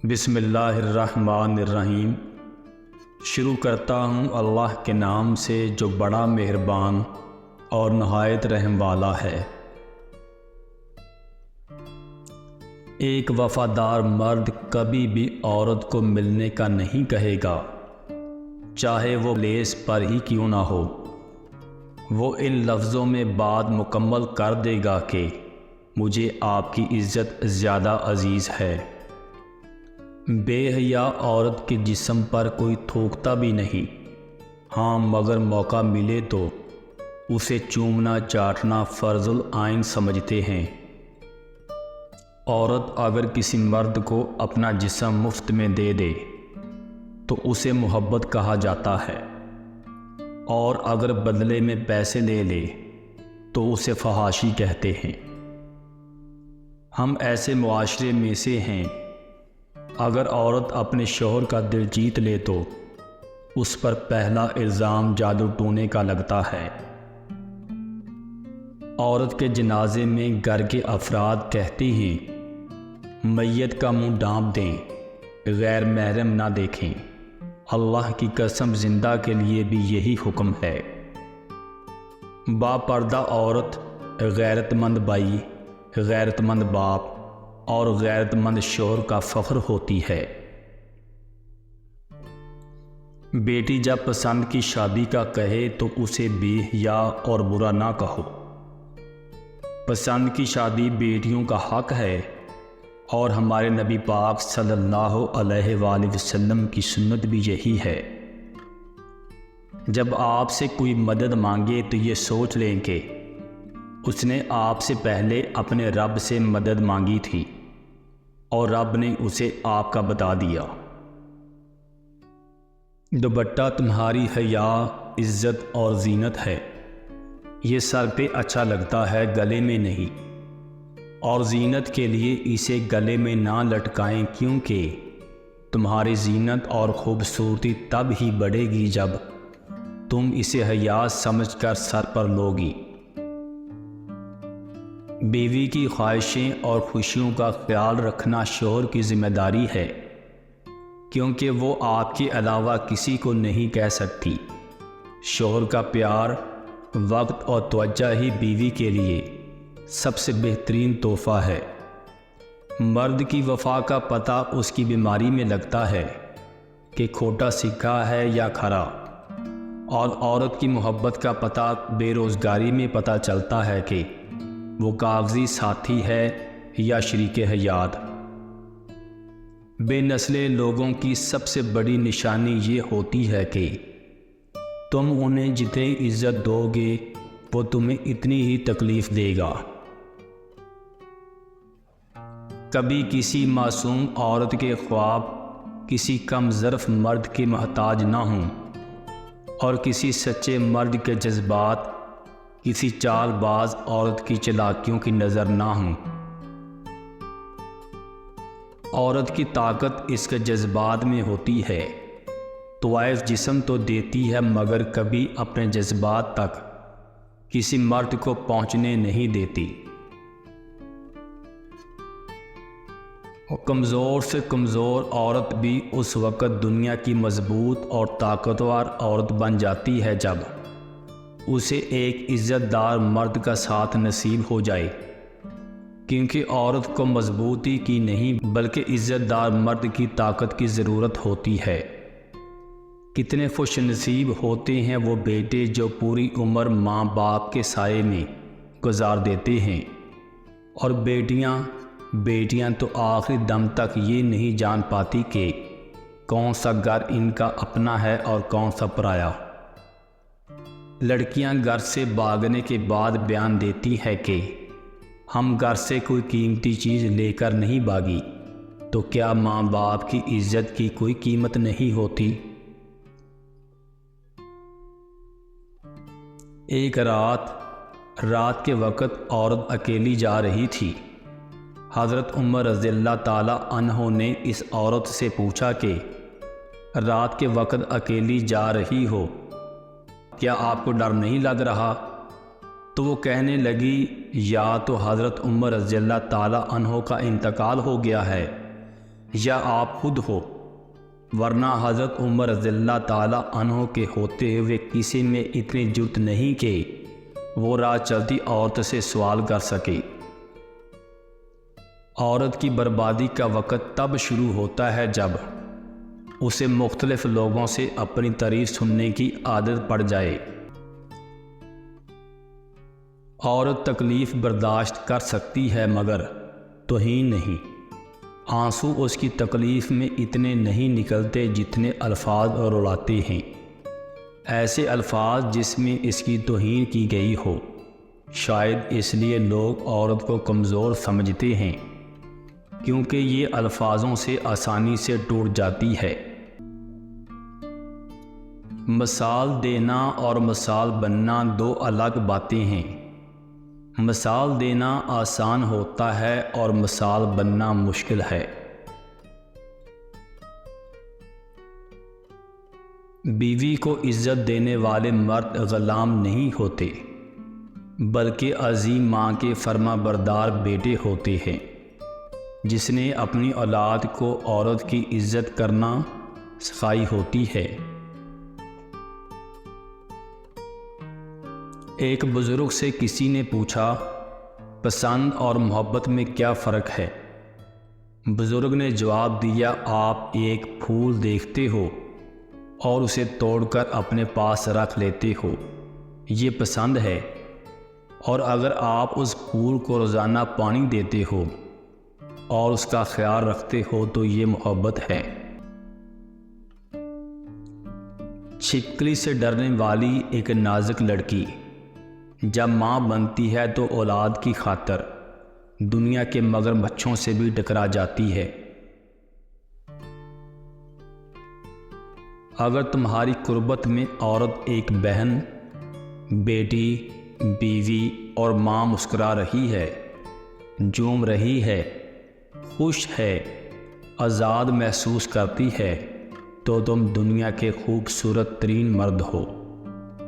بسم اللہ الرحمن الرحیم۔ شروع کرتا ہوں اللہ کے نام سے جو بڑا مہربان اور نہایت رحم والا ہے۔ ایک وفادار مرد کبھی بھی عورت کو ملنے کا نہیں کہے گا، چاہے وہ لیس پر ہی کیوں نہ ہو۔ وہ ان لفظوں میں بات مکمل کر دے گا کہ مجھے آپ کی عزت زیادہ عزیز ہے۔ بے حیا عورت کے جسم پر کوئی تھوکتا بھی نہیں، ہاں مگر موقع ملے تو اسے چومنا چاٹنا فرض العین سمجھتے ہیں۔ عورت اگر کسی مرد کو اپنا جسم مفت میں دے دے تو اسے محبت کہا جاتا ہے، اور اگر بدلے میں پیسے لے لے تو اسے فحاشی کہتے ہیں۔ ہم ایسے معاشرے میں سے ہیں، اگر عورت اپنے شوہر کا دل جیت لے تو اس پر پہلا الزام جادو ٹونے کا لگتا ہے۔ عورت کے جنازے میں گھر کے افراد کہتے ہیں میت کا منہ ڈانپ دیں، غیر محرم نہ دیکھیں۔ اللہ کی قسم زندہ کے لیے بھی یہی حکم ہے۔ با پردہ عورت غیرت مند بھائی، غیرت مند باپ اور غیرت مند شوہر کا فخر ہوتی ہے۔ بیٹی جب پسند کی شادی کا کہے تو اسے بے حیا اور برا نہ کہو۔ پسند کی شادی بیٹیوں کا حق ہے، اور ہمارے نبی پاک صلی اللہ علیہ وآلہ وسلم کی سنت بھی یہی ہے۔ جب آپ سے کوئی مدد مانگے تو یہ سوچ لیں کہ اس نے آپ سے پہلے اپنے رب سے مدد مانگی تھی اور رب نے اسے آپ کا بتا دیا۔ دوپٹہ تمہاری حیا، عزت اور زینت ہے۔ یہ سر پہ اچھا لگتا ہے، گلے میں نہیں، اور زینت کے لیے اسے گلے میں نہ لٹکائیں، کیونکہ تمہاری زینت اور خوبصورتی تب ہی بڑھے گی جب تم اسے حیا سمجھ کر سر پر لوگی۔ بیوی کی خواہشیں اور خوشیوں کا خیال رکھنا شوہر کی ذمہ داری ہے، کیونکہ وہ آپ کے علاوہ کسی کو نہیں کہہ سکتی۔ شوہر کا پیار، وقت اور توجہ ہی بیوی کے لیے سب سے بہترین تحفہ ہے۔ مرد کی وفا کا پتہ اس کی بیماری میں لگتا ہے کہ کھوٹا سکہ ہے یا کھرا، اور عورت کی محبت کا پتہ بے روزگاری میں پتہ چلتا ہے کہ وہ کاغذی ساتھی ہے یا شریک حیات۔ بے نسلے لوگوں کی سب سے بڑی نشانی یہ ہوتی ہے کہ تم انہیں جتنی عزت دو گے وہ تمہیں اتنی ہی تکلیف دے گا۔ کبھی کسی معصوم عورت کے خواب کسی کم ظرف مرد کے محتاج نہ ہوں، اور کسی سچے مرد کے جذبات کسی چال باز عورت کی چالاکیوں کی نظر نہ ہوں۔ عورت کی طاقت اس کے جذبات میں ہوتی ہے۔ طوائف جسم تو دیتی ہے مگر کبھی اپنے جذبات تک کسی مرد کو پہنچنے نہیں دیتی۔ کمزور سے کمزور عورت بھی اس وقت دنیا کی مضبوط اور طاقتور عورت بن جاتی ہے جب اسے ایک عزت دار مرد کا ساتھ نصیب ہو جائے، کیونکہ عورت کو مضبوطی کی نہیں بلکہ عزت دار مرد کی طاقت کی ضرورت ہوتی ہے۔ کتنے خوش نصیب ہوتے ہیں وہ بیٹے جو پوری عمر ماں باپ کے سائے میں گزار دیتے ہیں، اور بیٹیاں تو آخری دم تک یہ نہیں جان پاتی کہ کون سا گھر ان کا اپنا ہے اور کون سا پرایا۔ لڑکیاں گھر سے بھاگنے کے بعد بیان دیتی ہے کہ ہم گھر سے کوئی قیمتی چیز لے کر نہیں بھاگی، تو کیا ماں باپ کی عزت کی کوئی قیمت نہیں ہوتی؟ ایک رات کے وقت عورت اکیلی جا رہی تھی۔ حضرت عمر رضی اللہ تعالیٰ عنہ نے اس عورت سے پوچھا کہ رات کے وقت اکیلی جا رہی ہو، کیا آپ کو ڈر نہیں لگ رہا؟ تو وہ کہنے لگی یا تو حضرت عمر رضی اللہ تعالیٰ عنہ کا انتقال ہو گیا ہے یا آپ خود ہو، ورنہ حضرت عمر رضی اللہ تعالیٰ عنہ کے ہوتے ہوئے کسی میں اتنی جرت نہیں کہ وہ راہ چلتی عورت سے سوال کر سکے۔ عورت کی بربادی کا وقت تب شروع ہوتا ہے جب اسے مختلف لوگوں سے اپنی تعریف سننے کی عادت پڑ جائے۔ عورت تکلیف برداشت کر سکتی ہے مگر توہین نہیں۔ آنسو اس کی تکلیف میں اتنے نہیں نکلتے جتنے الفاظ رلاتے ہیں، ایسے الفاظ جس میں اس کی توہین کی گئی ہو۔ شاید اس لیے لوگ عورت کو کمزور سمجھتے ہیں کیونکہ یہ الفاظوں سے آسانی سے ٹوٹ جاتی ہے۔ مثال دینا اور مثال بننا دو الگ باتیں ہیں۔ مثال دینا آسان ہوتا ہے اور مثال بننا مشکل ہے۔ بیوی کو عزت دینے والے مرد غلام نہیں ہوتے بلکہ عظیم ماں کے فرما بردار بیٹے ہوتے ہیں، جس نے اپنی اولاد کو عورت کی عزت کرنا سکھائی ہوتی ہے۔ ایک بزرگ سے کسی نے پوچھا، پسند اور محبت میں کیا فرق ہے؟ بزرگ نے جواب دیا، آپ ایک پھول دیکھتے ہو اور اسے توڑ کر اپنے پاس رکھ لیتے ہو، یہ پسند ہے، اور اگر آپ اس پھول کو روزانہ پانی دیتے ہو اور اس کا خیال رکھتے ہو تو یہ محبت ہے۔ چھپکلی سے ڈرنے والی ایک نازک لڑکی جب ماں بنتی ہے تو اولاد کی خاطر دنیا کے مگرمچھوں سے بھی ٹکرا جاتی ہے۔ اگر تمہاری قربت میں عورت ایک بہن، بیٹی، بیوی اور ماں مسکرا رہی ہے، جھوم رہی ہے، خوش ہے، آزاد محسوس کرتی ہے، تو تم دنیا کے خوبصورت ترین مرد ہو۔